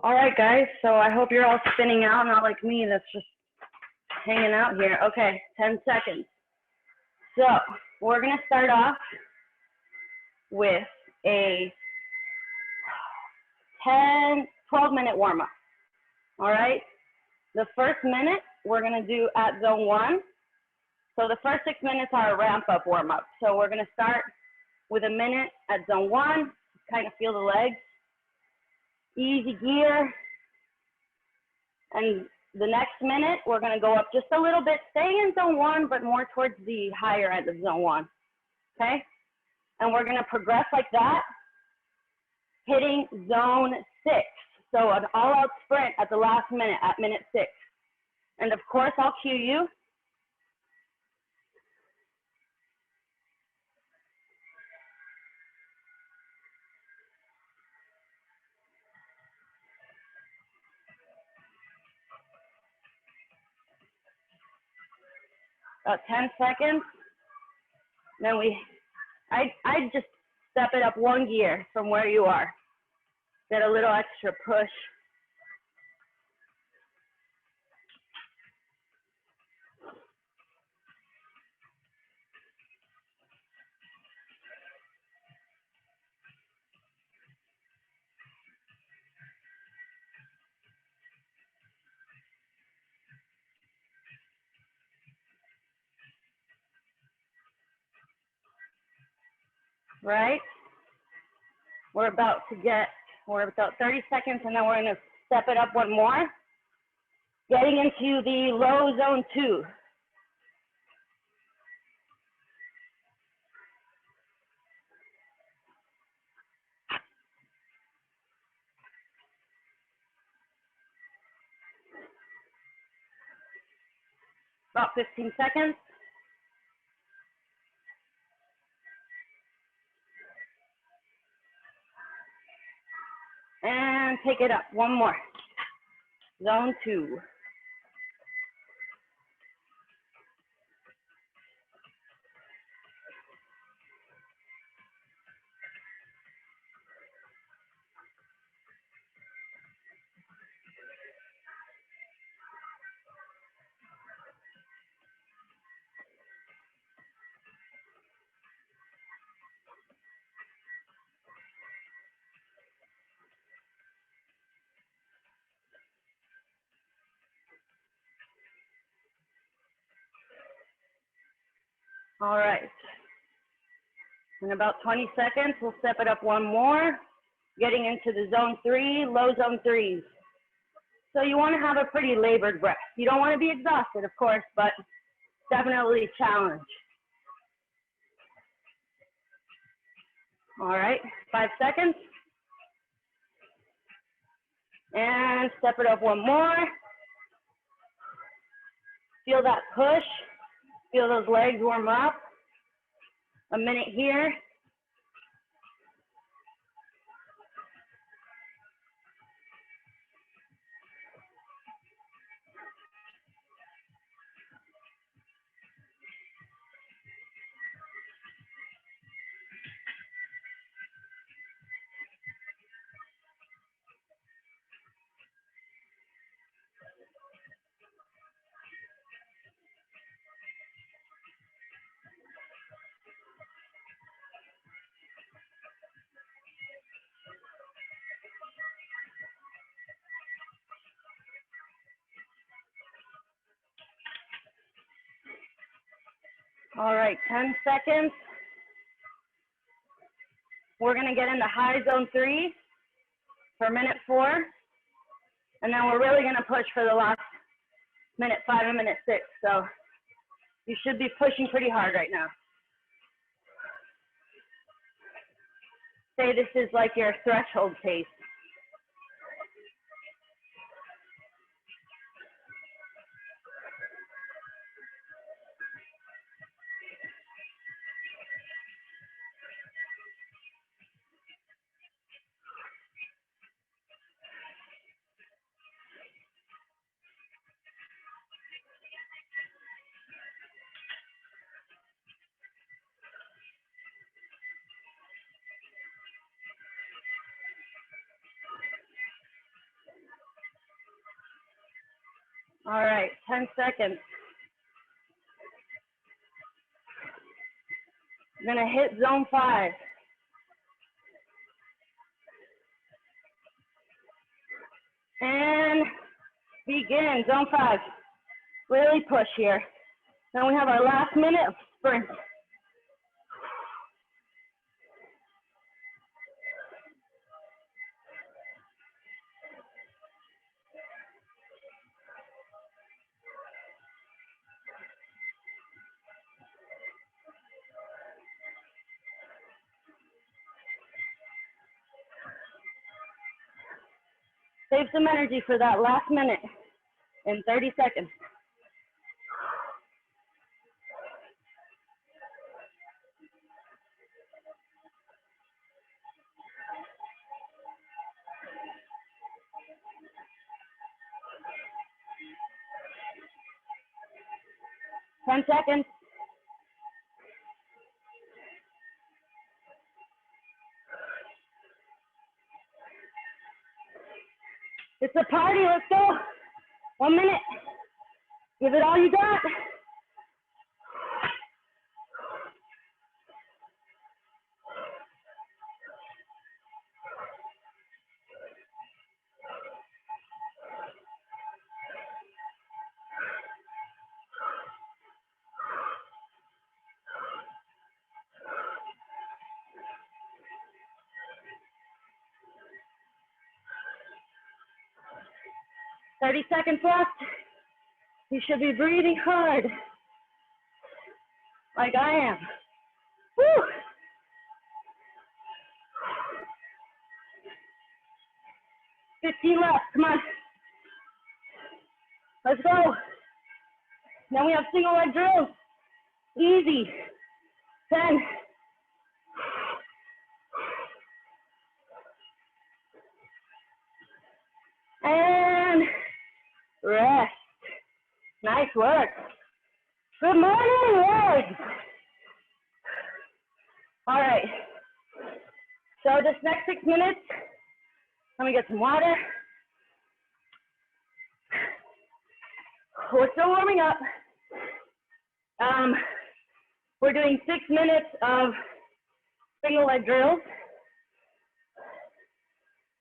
All right, guys, so I hope you're all spinning out, not like me that's just hanging out here. Okay, 10 seconds. So we're going to start off with a 12-minute warm-up. All right, the first minute we're going to do at zone 1. So the first 6 minutes are a ramp-up warm-up. So we're going to start with a minute at zone 1, kind of feel the legs. Easy gear. And the next minute, we're going to go up just a little bit, stay in zone 1, but more towards the higher end of zone 1, okay? And we're going to progress like that, hitting zone 6. So an all-out sprint at the last minute, at minute 6. And of course, I'll cue you. About 10 seconds. Then I just step it up 1 gear from where you are. Get a little extra push. Right? We're about 30 seconds, and then we're going to step it up 1 more. Getting into the low zone 2. About 15 seconds. And take it up 1 more. Zone 2. All right. In about 20 seconds, we'll step it up 1 more, getting into the zone 3, low zone 3s. So you want to have a pretty labored breath. You don't want to be exhausted, of course, but definitely challenge. All right, 5 seconds. And step it up 1 more. Feel that push. Feel those legs warm up. A minute here. All right, 10 seconds. We're going to get into high zone 3 for minute 4. And then we're really going to push for the last minute 5 and minute 6. So you should be pushing pretty hard right now. Say this is like your threshold pace. All right, 10 seconds. We're gonna hit zone 5. And begin, zone 5. Really push here. Then we have our last minute of sprint. Save some energy for that last minute in 30 seconds. Ten seconds. It's a party, let's go. 1 minute. Give it all you got. Thirty seconds left. You should be breathing hard, like I am. Woo! $15 left, come on. Let's go. Now we have single leg drills. Easy. 10. And rest. Nice work. Good morning, legs. All right. So this next 6 minutes, let me get some water. We're still warming up. We're doing 6 minutes of single leg drills.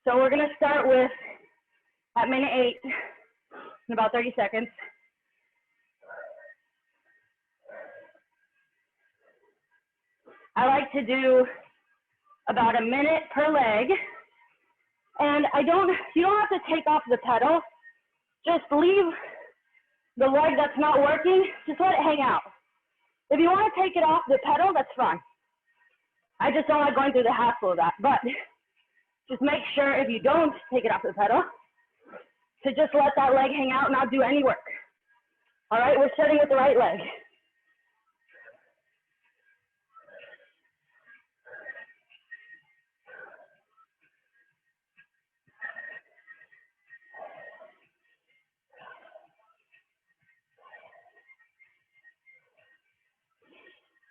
So we're gonna start with at minute 8 in about 30 seconds. I like to do about a minute per leg. And you don't have to take off the pedal. Just leave the leg that's not working, just let it hang out. If you want to take it off the pedal, that's fine. I just don't like going through the hassle of that. But just make sure if you don't take it off the pedal, to just let that leg hang out and not do any work. All right, we're starting with the right leg.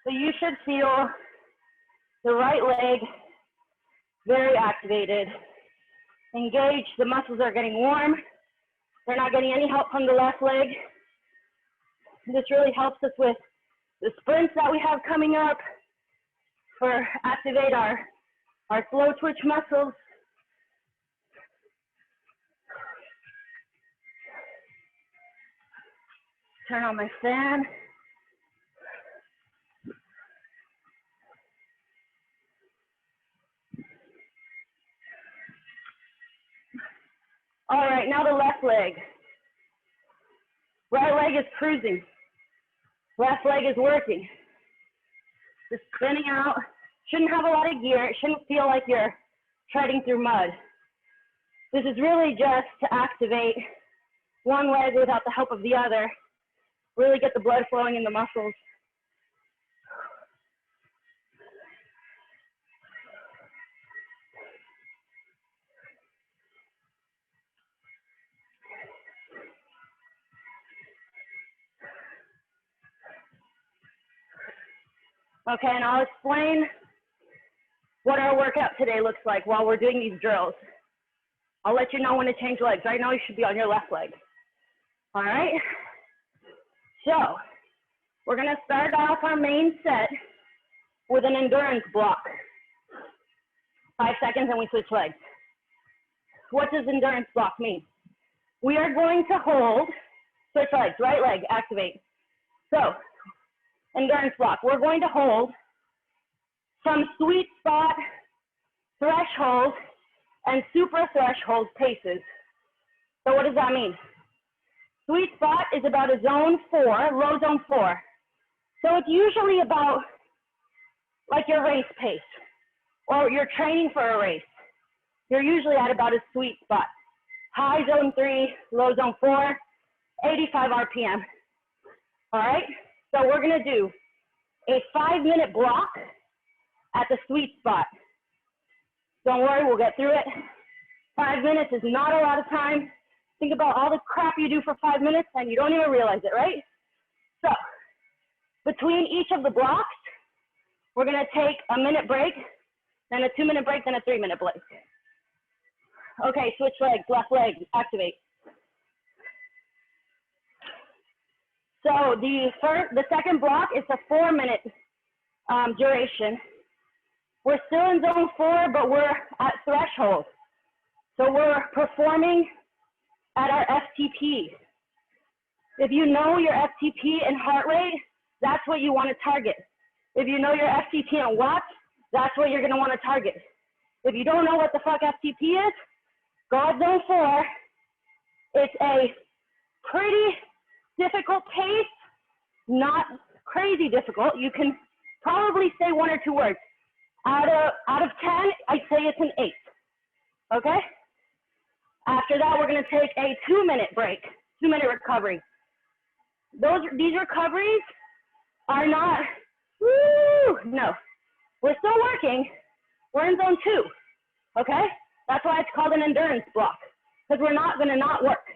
So you should feel the right leg very activated, engaged. The muscles are getting warm. They're not getting any help from the left leg. This really helps us with the sprints that we have coming up, for activate our slow twitch muscles. Turn on my fan. All right, now the left leg. Right leg is cruising. Left leg is working. Just spinning out. Shouldn't have a lot of gear. It shouldn't feel like you're treading through mud. This is really just to activate one leg without the help of the other. Really get the blood flowing in the muscles. Okay, and I'll explain what our workout today looks like while we're doing these drills. I'll let you know when to change legs. Right now you should be on your left leg. All right. So we're going to start off our main set with an endurance block. 5 seconds and we switch legs. What does endurance block mean? We are going to hold, switch legs, right leg, activate. So, endurance block, we're going to hold some sweet spot, threshold, and super threshold paces. So what does that mean? Sweet spot is about a zone 4, low zone 4. So it's usually about like your race pace or you're training for a race. You're usually at about a sweet spot. High zone 3, low zone 4, 85 RPM. All right, so we're gonna do a 5-minute block at the sweet spot. Don't worry, we'll get through it. 5 minutes is not a lot of time. Think about all the crap you do for 5 minutes and you don't even realize it, right? So, between each of the blocks, we're gonna take a minute break, then a 2-minute break, then a 3-minute break. Okay, switch legs, left leg, activate. So the second block is a 4-minute duration. We're still in zone 4, but we're at threshold. So we're performing at our FTP. If you know your FTP and heart rate, that's what you want to target. If you know your FTP and watts, that's what you're going to want to target. If you don't know what the fuck FTP is, go at zone 4. It's a pretty difficult pace, not crazy difficult. You can probably say 1 or 2 words. Out of 10, I'd say it's an 8, okay? After that, we're gonna take a 2-minute break, 2-minute recovery. These recoveries are not, no. We're still working, we're in zone 2, okay? That's why it's called an endurance block, because we're not gonna not work.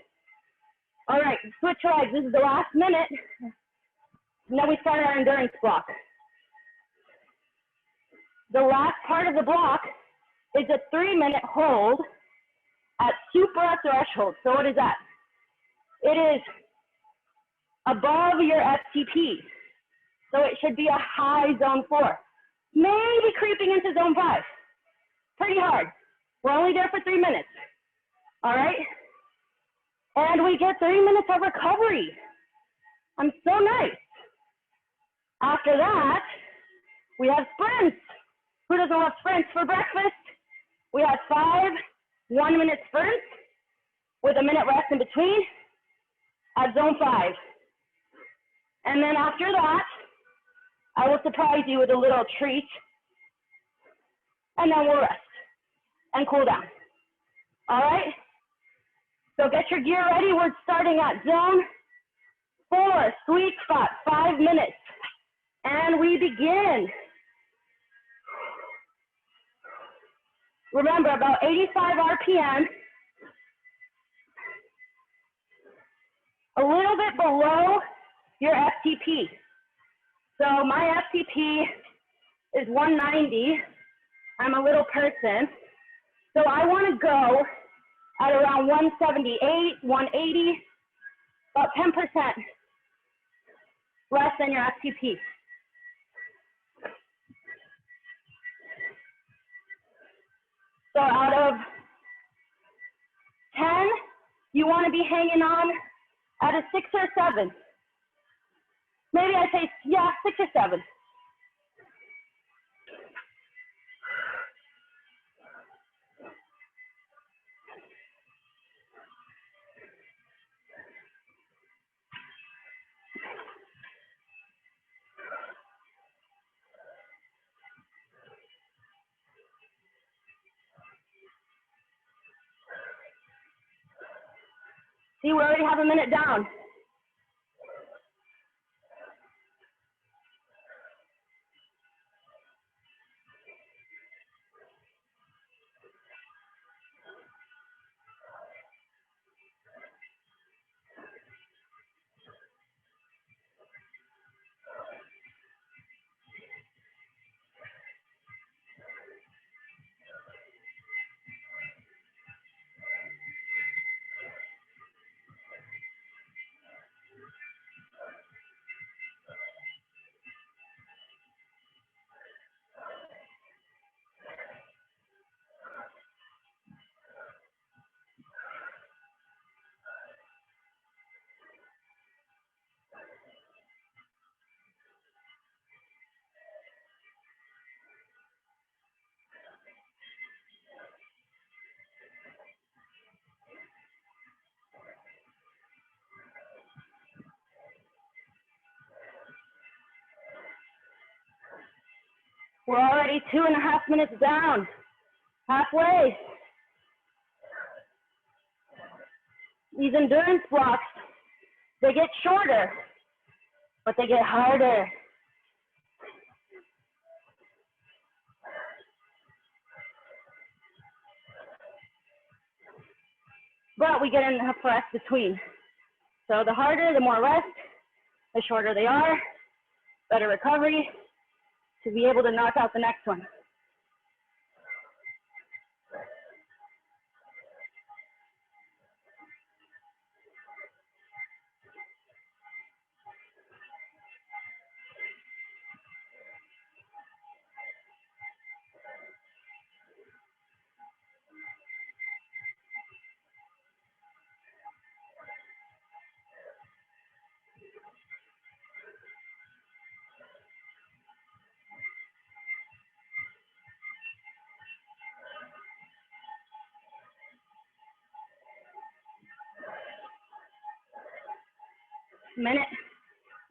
All right, switch legs, this is the last minute, and then we start our endurance block. The last part of the block is a 3-minute hold at super threshold. So what is that? It is above your FTP. So it should be a high zone 4. Maybe creeping into zone 5. Pretty hard. We're only there for 3 minutes. All right? And we get 3 minutes of recovery. I'm so nice. After that, we have sprints. Who doesn't love sprints for breakfast? We have 5 1-minute sprints with a minute rest in between at zone 5. And then after that, I will surprise you with a little treat. And then we'll rest and cool down. All right? So get your gear ready. We're starting at zone 4, sweet spot, 5 minutes. And we begin. Remember, about 85 RPM, a little bit below your FTP. So my FTP is 190. I'm a little person. So I want to go at around 178, 180, about 10% less than your FTP. So out of 10, you want to be hanging on at a 6 or 7. Maybe I say, yeah, 6 or 7. See, we already have a minute down. We're already 2.5 minutes down, halfway. These endurance blocks, they get shorter, but they get harder. But we get enough rest between. So the harder, the more rest, the shorter they are, better recovery to be able to knock out the next one.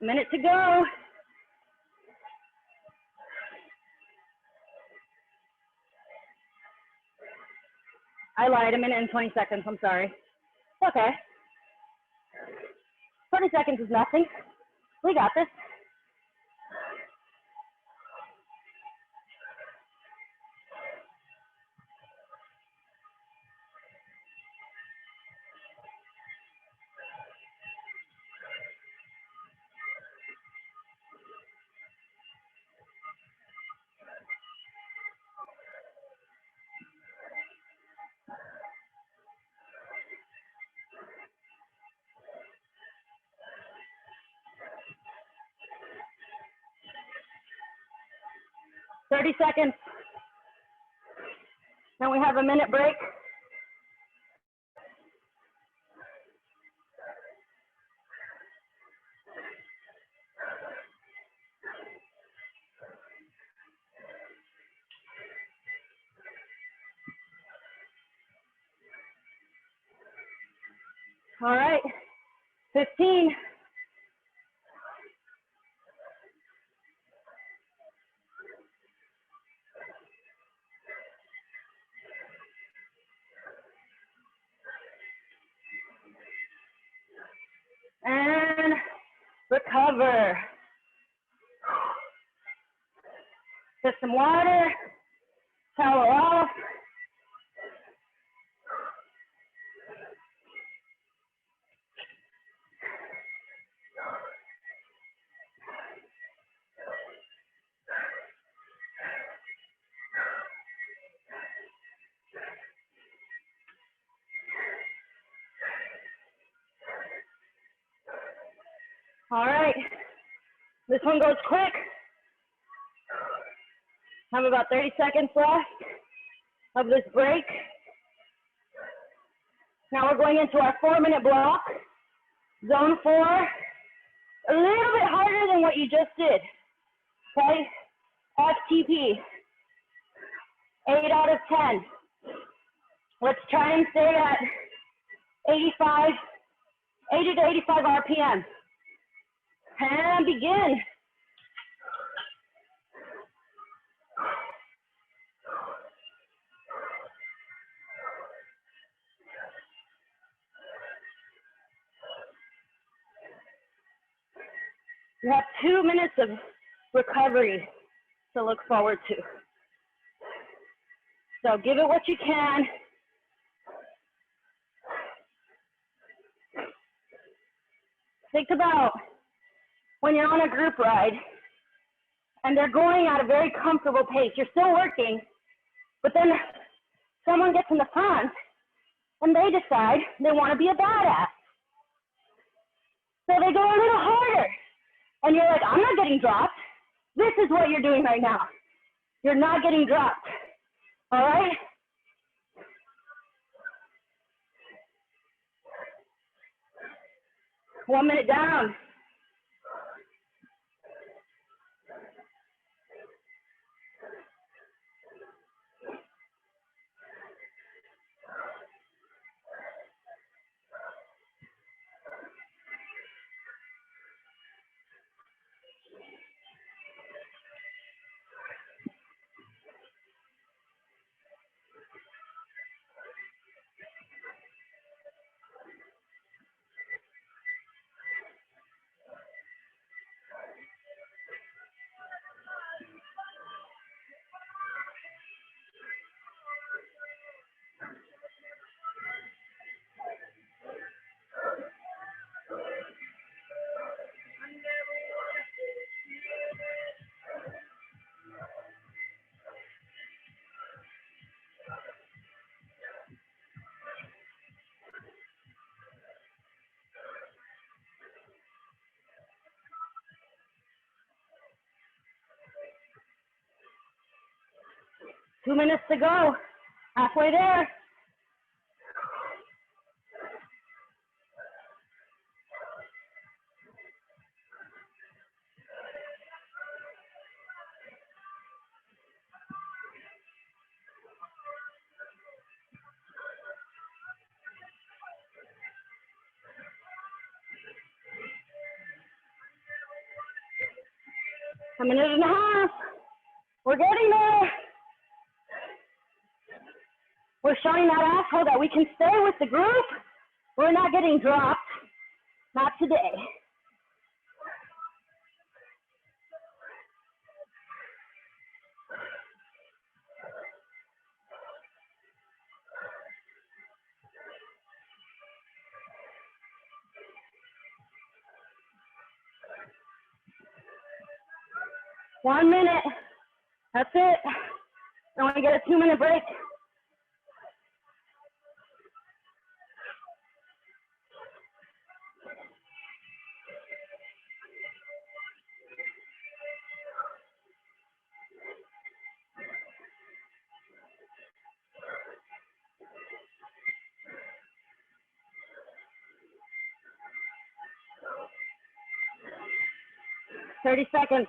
Minute to go. I lied, 1 minute and 20 seconds, I'm sorry. Okay. 20 seconds is nothing. We got this. Thirty seconds. Then we have a minute break. All right, 15. And recover. Get some water, towel off. All right, this one goes quick. Have about 30 seconds left of this break. Now we're going into our 4-minute block, zone 4. A little bit harder than what you just did, okay? FTP, 8 out of 10. Let's try and stay at 80 to 85 RPM. And begin. You have 2 minutes of recovery to look forward to. So give it what you can. Think about when you're on a group ride and they're going at a very comfortable pace. You're still working, but then someone gets in the front and they decide they want to be a badass. So they go a little harder. And you're like, I'm not getting dropped. This is what you're doing right now. You're not getting dropped. All right? One minute down. 2 minutes to go. Halfway there. A minute and a half. We're getting there. We're showing that asshole that we can stay with the group. We're not getting dropped. Not today. One minute. That's it. I want to get a 2-minute break. Thirty seconds.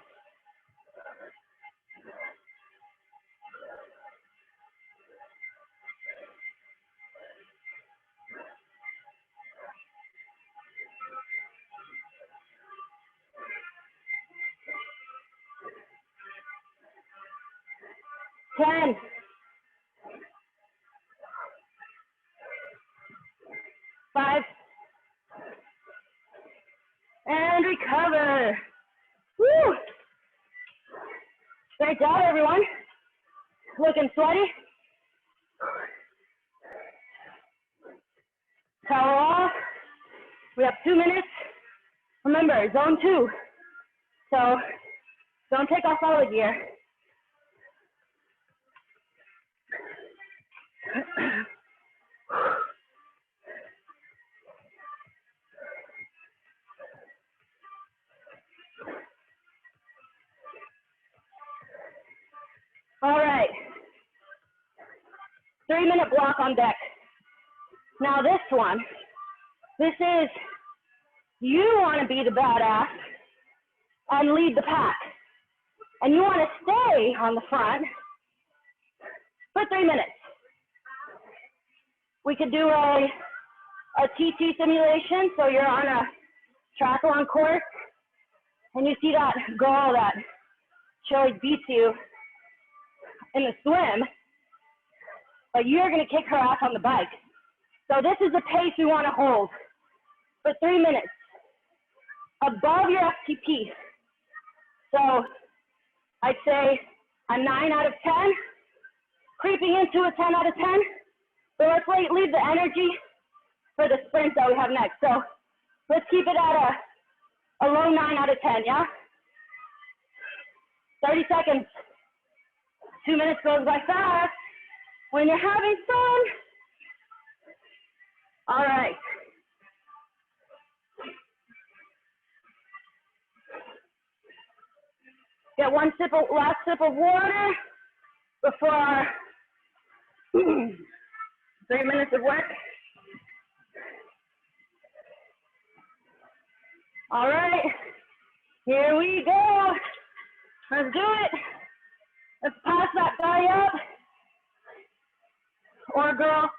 Ten. 5. And recover. Woo! Great job, everyone. Looking sweaty. Towel off. We have 2 minutes. Remember, zone 2. So don't take off all the gear. All right. 3-minute block on deck. Now this one, this is, you want to be the badass and lead the pack. And you want to stay on the front for 3 minutes. We could do a TT simulation. So you're on a triathlon course and you see that girl that always beats you in the swim, but you're going to kick her ass on the bike. So this is the pace we want to hold for 3 minutes above your FTP. So I'd say a 9 out of 10, creeping into a 10 out of 10. So let's leave the energy for the sprint that we have next. So let's keep it at a low 9 out of 10, yeah? 30 seconds. 2 minutes goes by fast when you're having fun. All right. Get last sip of water before our 3 minutes of work. All right, here we go. Let's do it. Let's pass that guy up, or girl.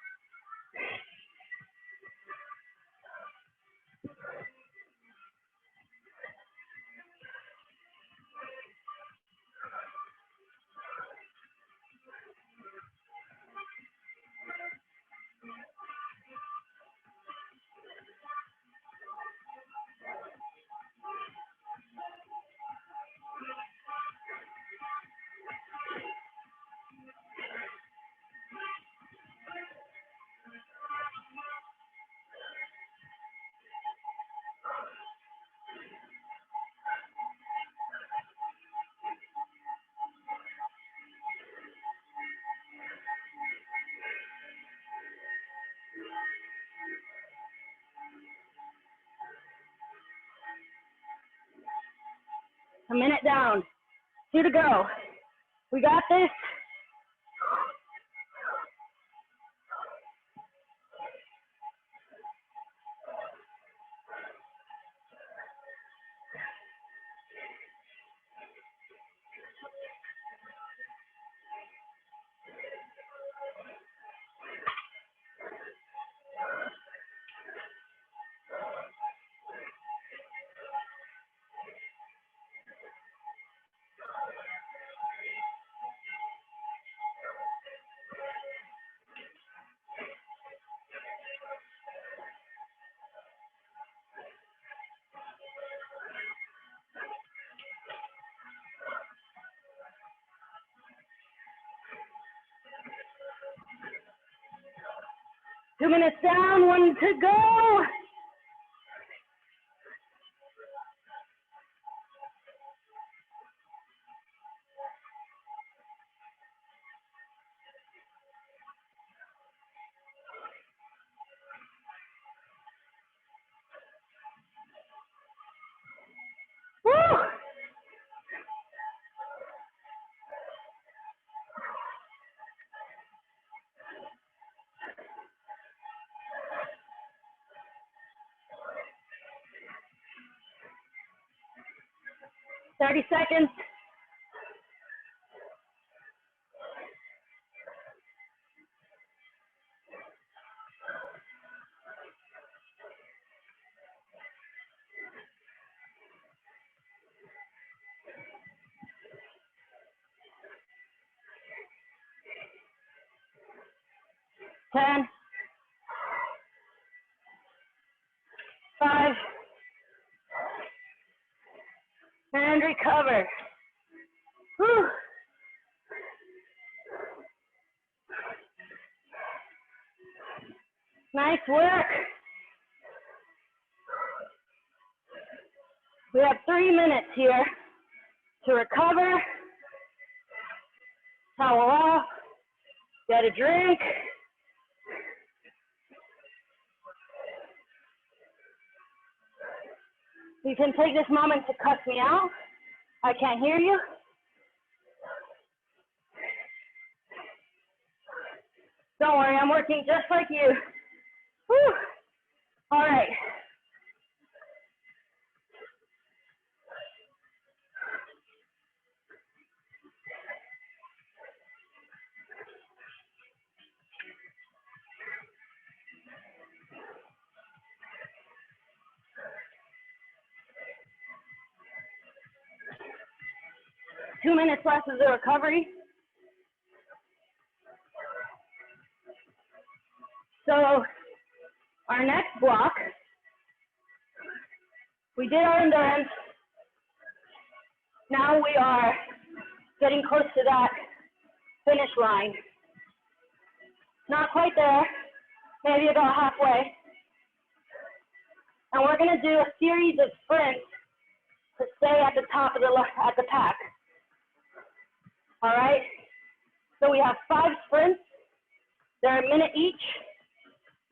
A minute down, 2 to go. We got this. 2 minutes down, 1 to go. Woo! 30 seconds. Ten, 5, and recover. Whew. Nice work. We have 3 minutes here to recover, towel off, get a drink. You can take this moment to cuss me out. I can't hear you. Don't worry, I'm working just like you. Whew. All right. Two minutes left of the recovery. So our next block, we did our endurance. Now we are getting close to that finish line. Not quite there, maybe about halfway. And we're gonna do a series of sprints to stay at the top of the pack. All right, so we have 5 sprints. They're a minute each.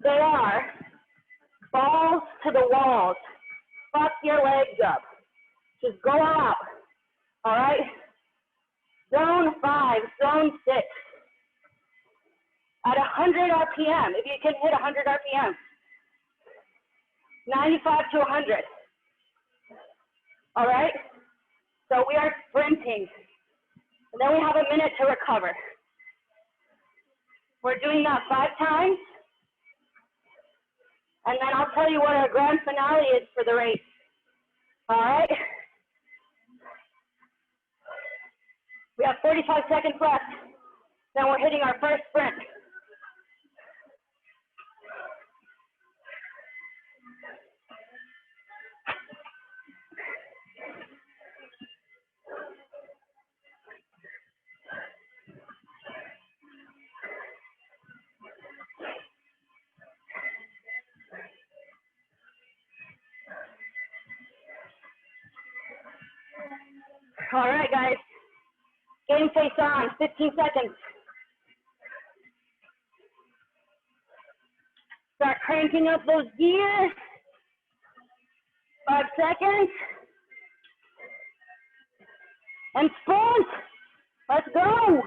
They are balls to the walls. Fuck your legs up. Just go out. All right? Zone 5, zone 6. At 100 RPM, if you can hit 100 RPM. 95 to 100. All right? So we are sprinting. And then we have a minute to recover. We're doing that 5 times. And then I'll tell you what our grand finale is for the race. All right? We have 45 seconds left. Then we're hitting our first sprint. All right, guys. Game face on, 15 seconds. Start cranking up those gears. 5 seconds. And sprint. Let's go.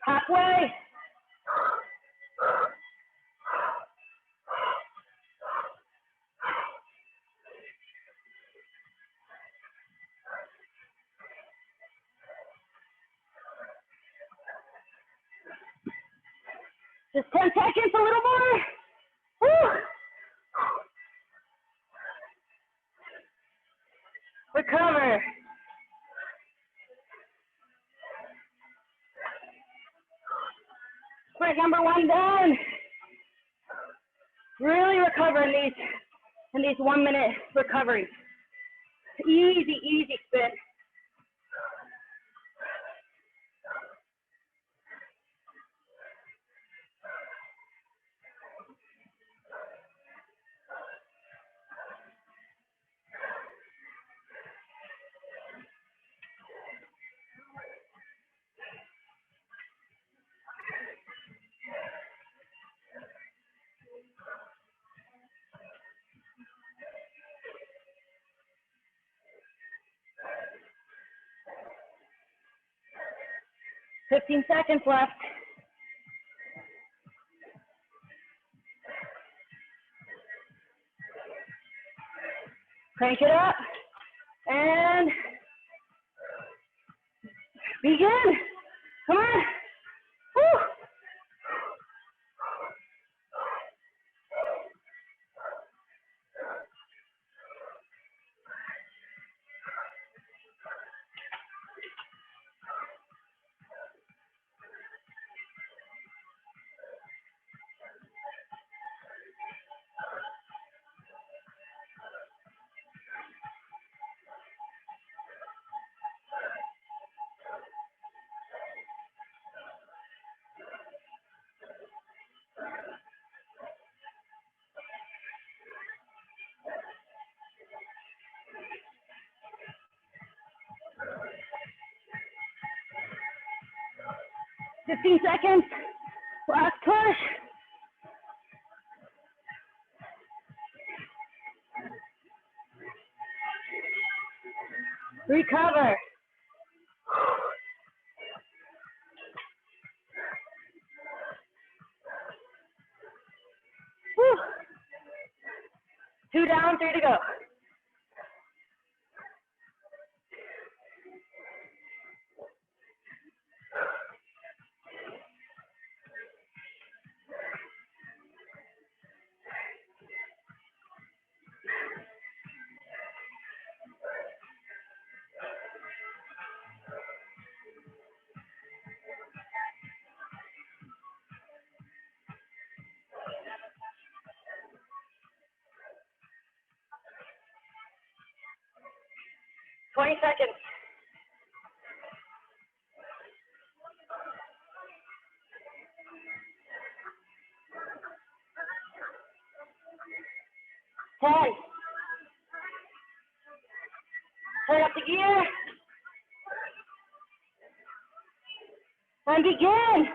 Halfway. Just 10 seconds, a little more. Woo. recover. Sprint number 1 done. Really recover in these 1 minute recoveries. Easy, easy spin. Fifteen seconds left. Crank it up and begin. Come on. Woo. Fifteen seconds. Last push. Recover. Whew. 2 down, 3 to go. Twenty seconds. Ten. Turn up the gear. And begin.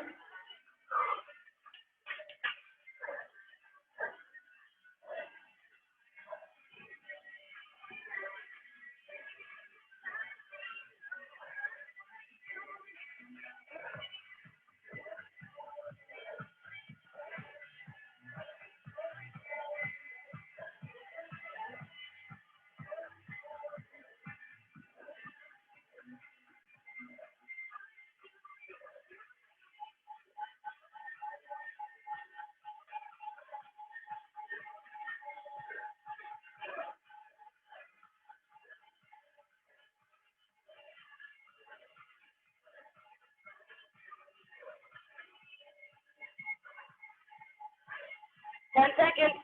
Ten seconds.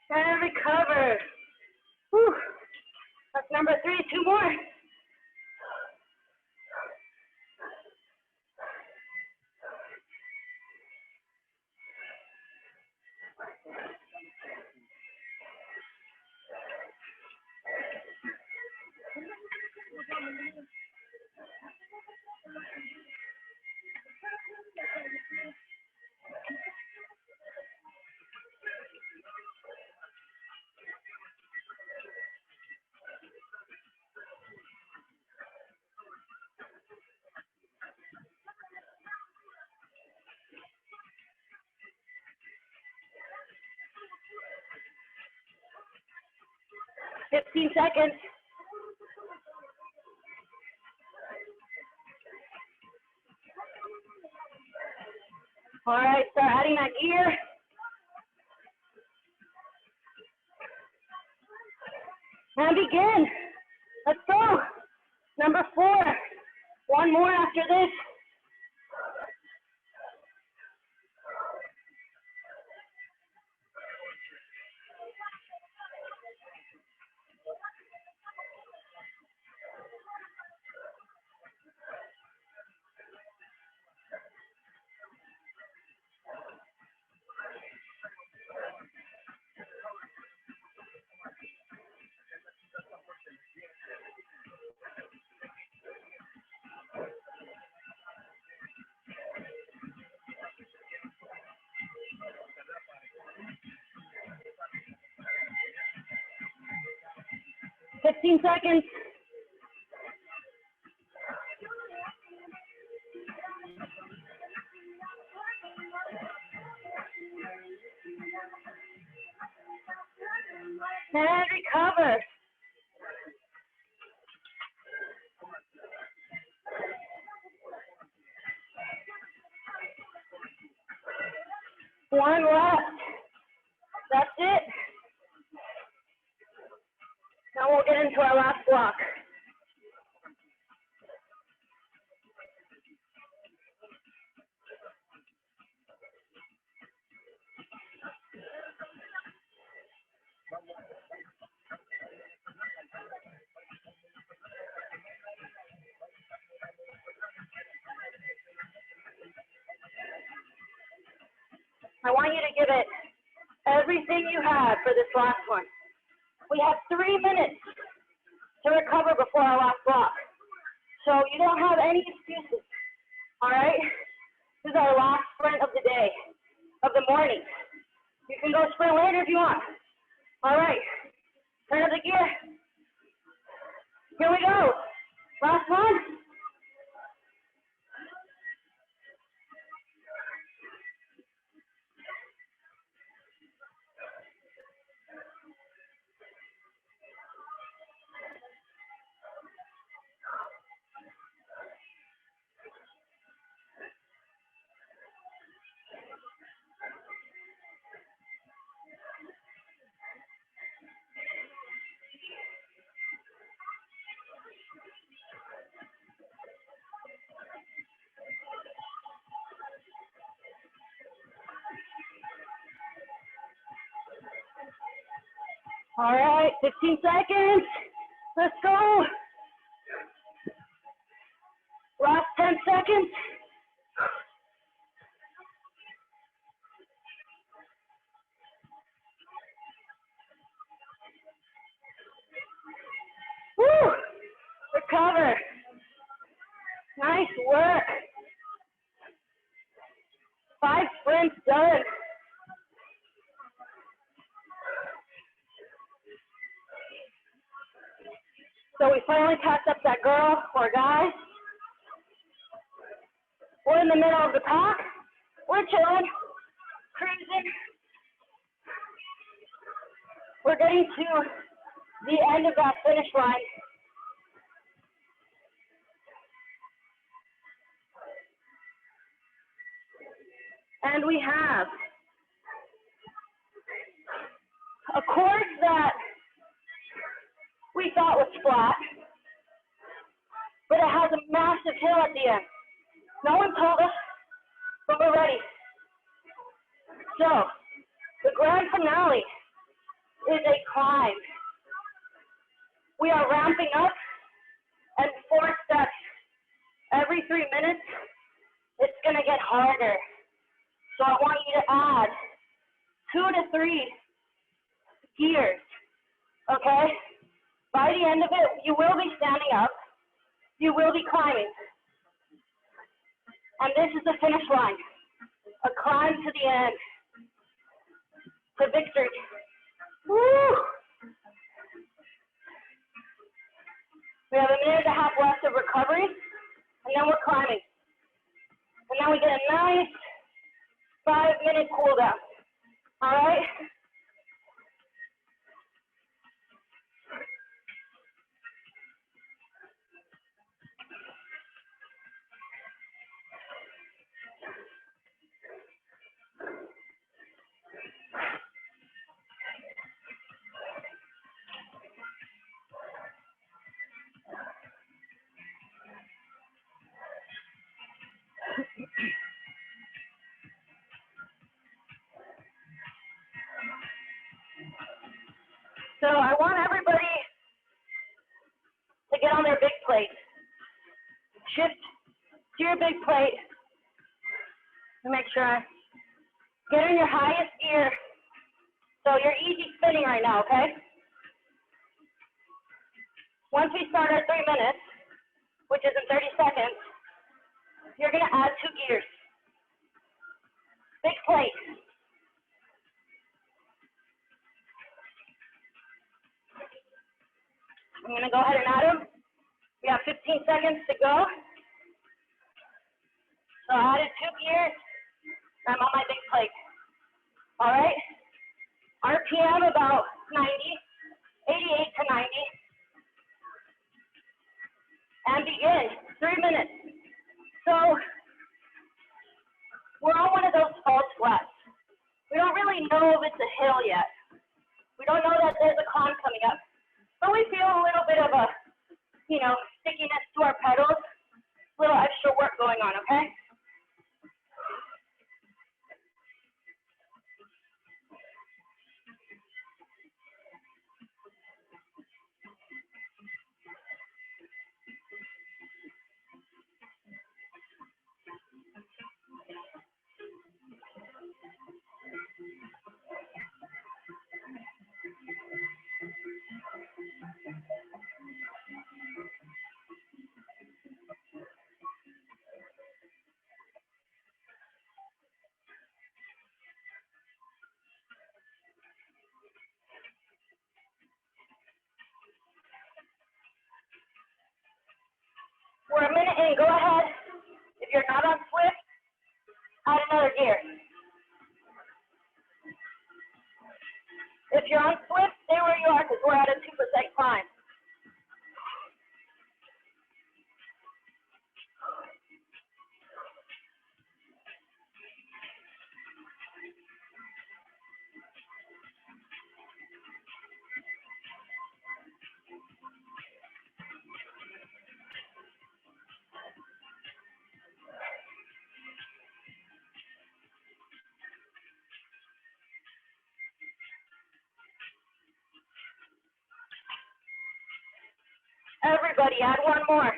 And recover. Whew. That's number 3, 2 more. Fifteen seconds. All right, start adding that gear. And begin. Let's go. Number 4. One more after this. Fifteen seconds. And recover. One left. That's it. Now we'll get into our last block. I want you to give it everything you have for this last one. We have 3 minutes to recover before our last block. So you don't have any excuses, all right? This is our last sprint of the day, of the morning. You can go sprint later if you want. All right, turn up the gear. Here we go. Last one. All right, 15 seconds. Let's go. Last 10 seconds. Woo! Recover. Nice work. 5 sprints done. So we finally passed up that girl or guy. We're in the middle of the pack. We're chilling, cruising. We're getting to the end of that finish line. And we have a course that we thought was flat, but it has a massive hill at the end. No one told us, but we're ready. So, the grand finale is a climb. We are ramping up, and 4 steps. Every 3 minutes, it's going to get harder. So I want you to add 2 to 3 gears, okay? By the end of it, you will be standing up. You will be climbing. And this is the finish line. A climb to the end. To victory. Woo! We have 1.5 minutes left of recovery, and then we're climbing. And then we get a nice 5-minute cool down. All right? shift to your big plate. Make sure I get in your highest gear. So you're easy spinning right now, okay? Once we start our 3 minutes, which is in 30 seconds, you're going to add 2 gears. Big plate. I'm going to go ahead and add them. We have 15 seconds to go. So I added 2 gears. I'm on my big plate. All right? RPM about 90, 88 to 90. And begin. 3 minutes. So we're on one of those false flags. We don't really know if it's a hill yet. We don't know that there's a climb coming up. But we feel a little bit of a, stickiness to our pedals. A little extra work going on, okay? We're a minute in. Go ahead. If you're not on Swift, add another gear. If you're on Swift, stay where you are because we're at a 2% climb. Everybody, add one more.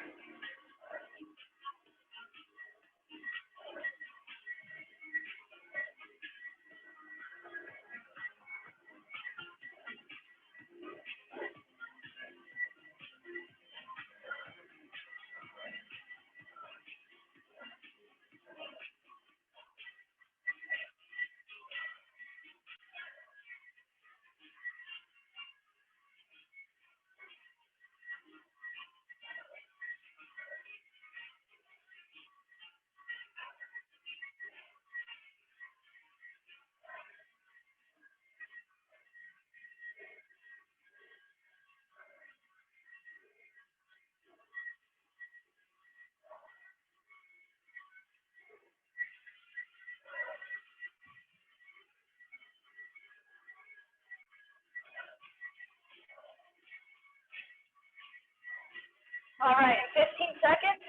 All right, in 15 seconds,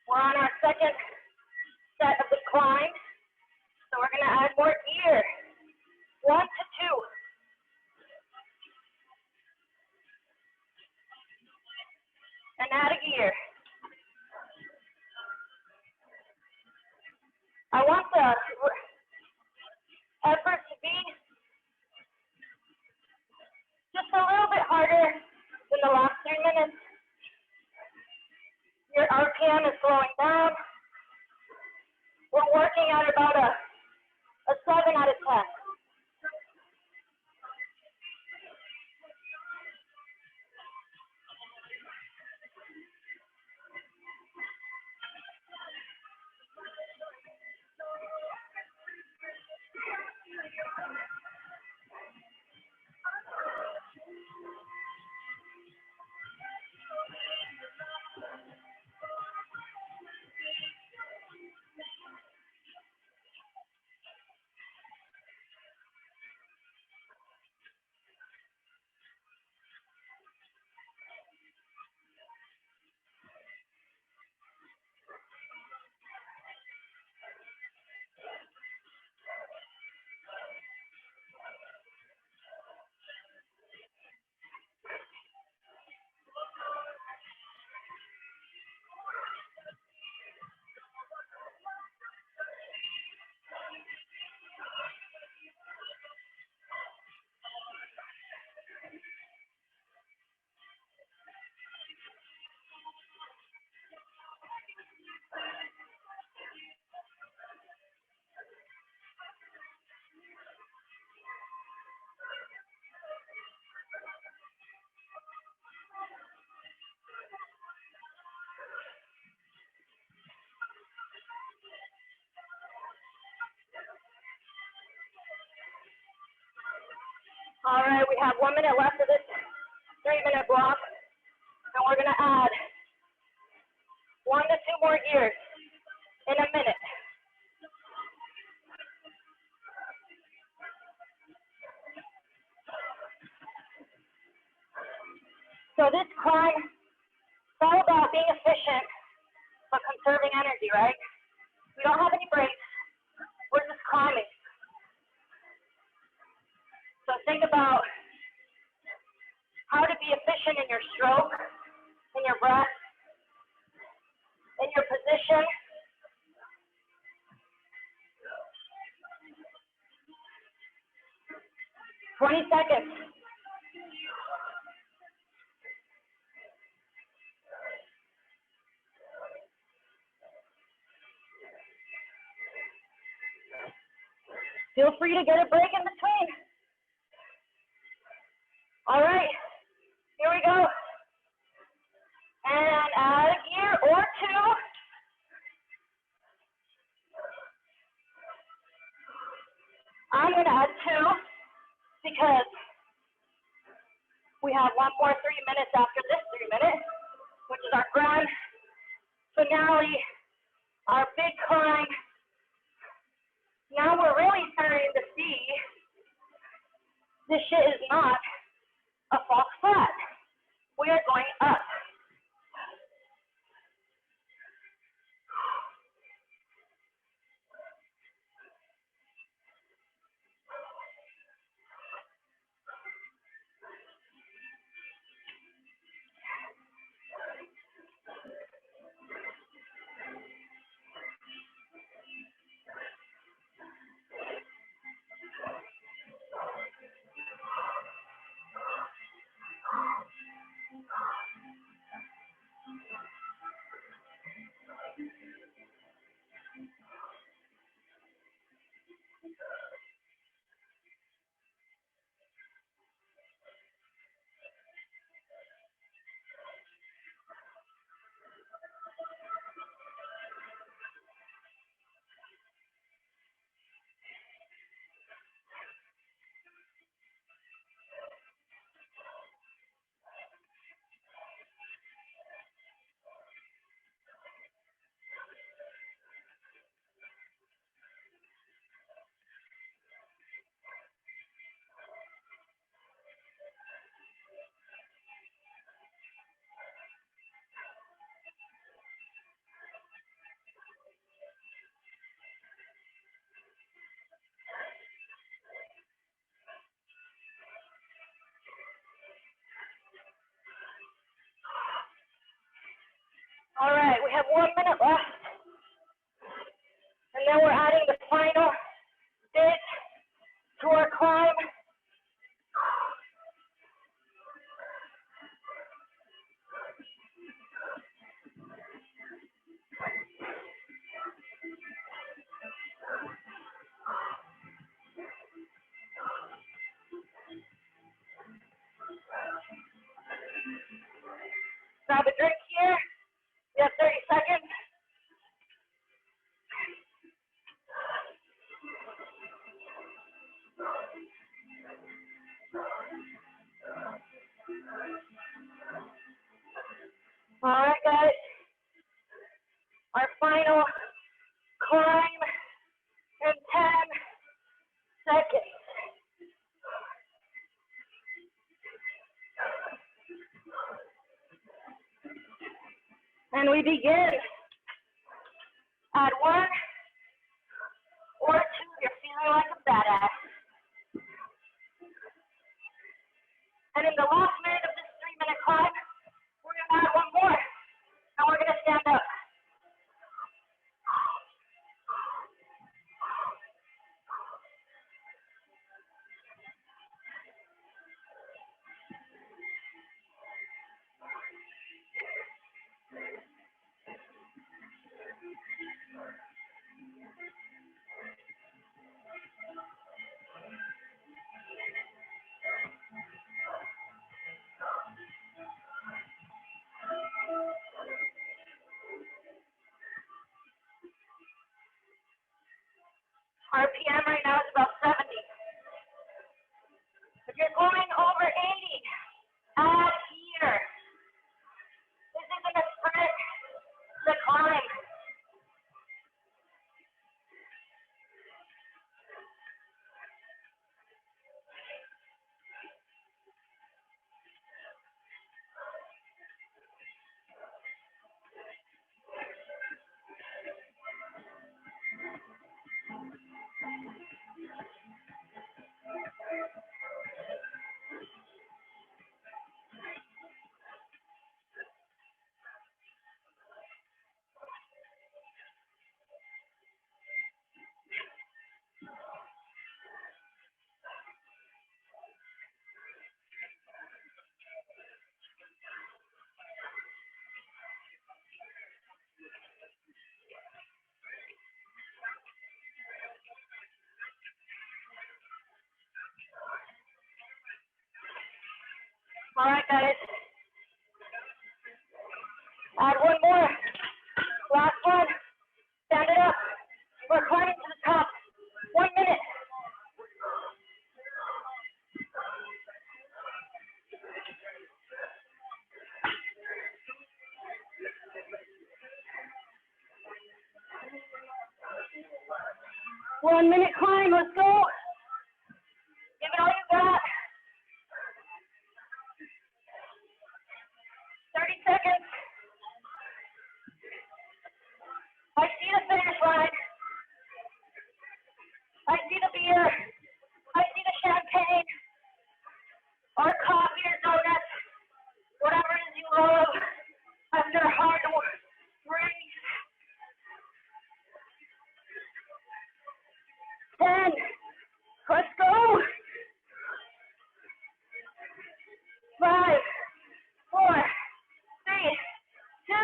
we're on our second set of the climb. So we're going to add more gear. 1 to 2. And add a gear. I want the effort to be just a little bit harder than the last 3 minutes. Your RPM is slowing down. We're working at about a 7 out of 10. All right, we have 1 minute left of this 3-minute block, and we're gonna add 1 to 2 more gears in a minute. So this climb, it's all about being efficient, but conserving energy, right? We don't have any breaks. We're just climbing. So think about how to be efficient in your stroke, in your breath, in your position. $20 seconds. Feel free to get a break in between. All right, here we go. And add a gear or 2. I'm going to add 2 because we have 1 more 3 minutes after this 3 minutes, which is our grand finale, our big climb. Now we're really starting to see this shit is not a false flat. We are going up. All right, we have 1 minute left. And then we're adding the final bit to our climb. Grab a drink here. You have 30 seconds. All right, guys. Our final climb in 10 seconds. And we begin. Add 1 or 2. You're feeling like a badass. And in the last minute of this 3-minute climb, we're going to add 1 more. And we're going to stand up. RPM right now is about 70. If you're All right, guys. Add one more. Last one. Stand it up. We're climbing to the top. 1 minute. One minute climb. Let's go. Give it all you got. 30 seconds. I see the finish line. I see the beer. I see the champagne. Or coffee or donuts. Whatever it is you love. After a hard race. 10. Let's go. 5, 4, 3, 2,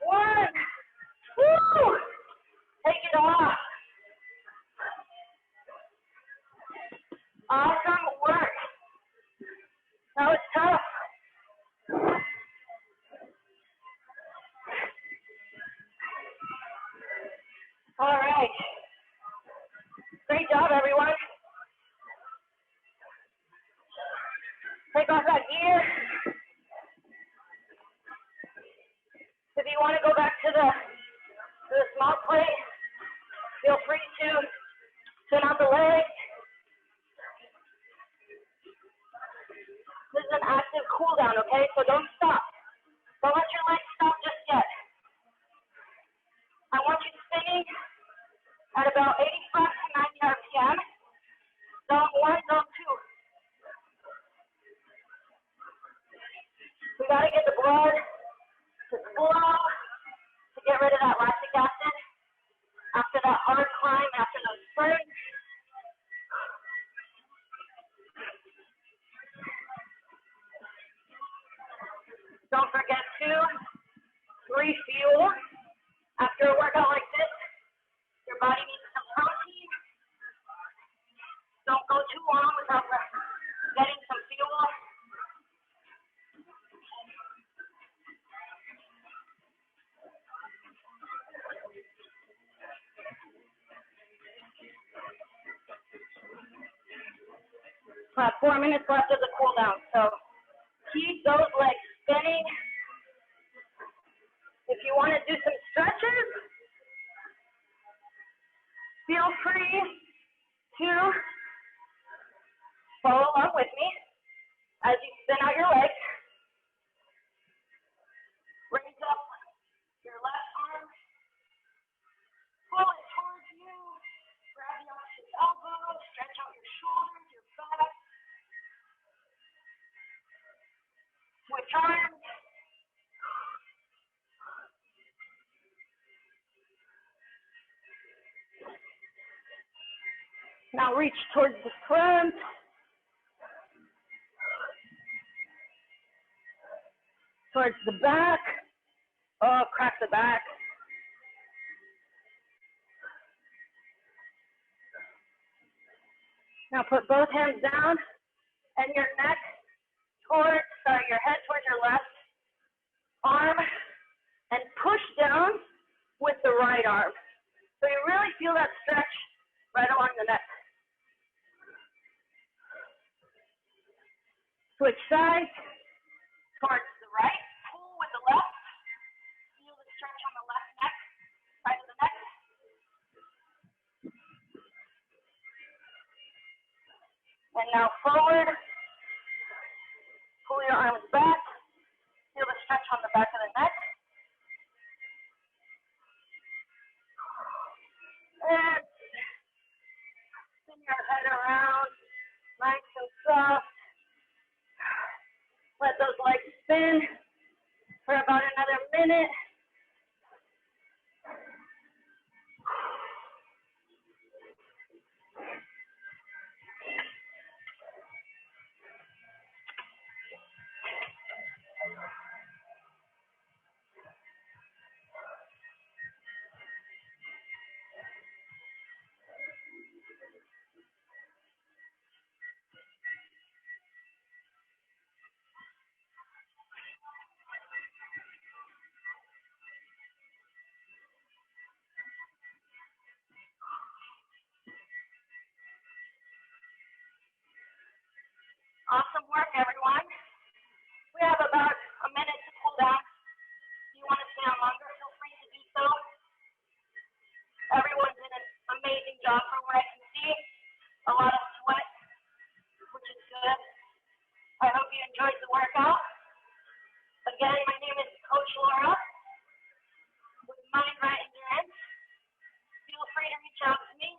1. Woo! Take it off. Awesome work. That was tough. All right. Great job, everyone. Take off that gear. If you want to go back to the small plate, feel free to turn out the legs. This is an active cool down, okay? So don't stop. Don't let your legs stop just yet. I want you spinning at about 85 to 90 RPM. Zone 1, zone 2. We got to get the blood to flow to get rid of that lactic acid after that hard climb, after those sprints. Don't forget to refuel. After a workout like this, your body needs some protein. Don't go too long without getting some fuel. We have 4 minutes left of the cool down, so keep those legs spinning. If you want to do some stretches, feel free to follow along with me as you spin out your legs. Raise up your left arm, pull it towards you, grab the opposite elbow, stretch out your shoulders, your back. Switch arms. Now reach towards the front. Towards the back. Oh, crack the back. Now put both hands down and your neck towards, your head towards your left arm and push down with the right arm. So you really feel that stretch right along the neck. Switch sides towards the right, pull with the left. Feel the stretch on the left neck, side of the neck. And now forward. Pull your arms back. Feel the stretch on the back of the neck. And spin your head around, nice and soft. Let those legs spin for about another minute. mind my endurance, feel free to reach out to me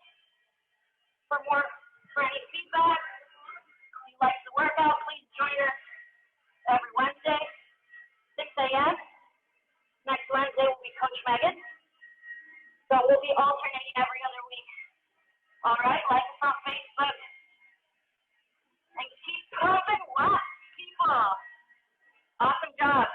for any feedback. If you like the workout, please join us every Wednesday, 6 a.m. Next Wednesday will be Coach Megan. So we'll be alternating every other week. All right, like us on Facebook. And keep pumping watts, people. Awesome job.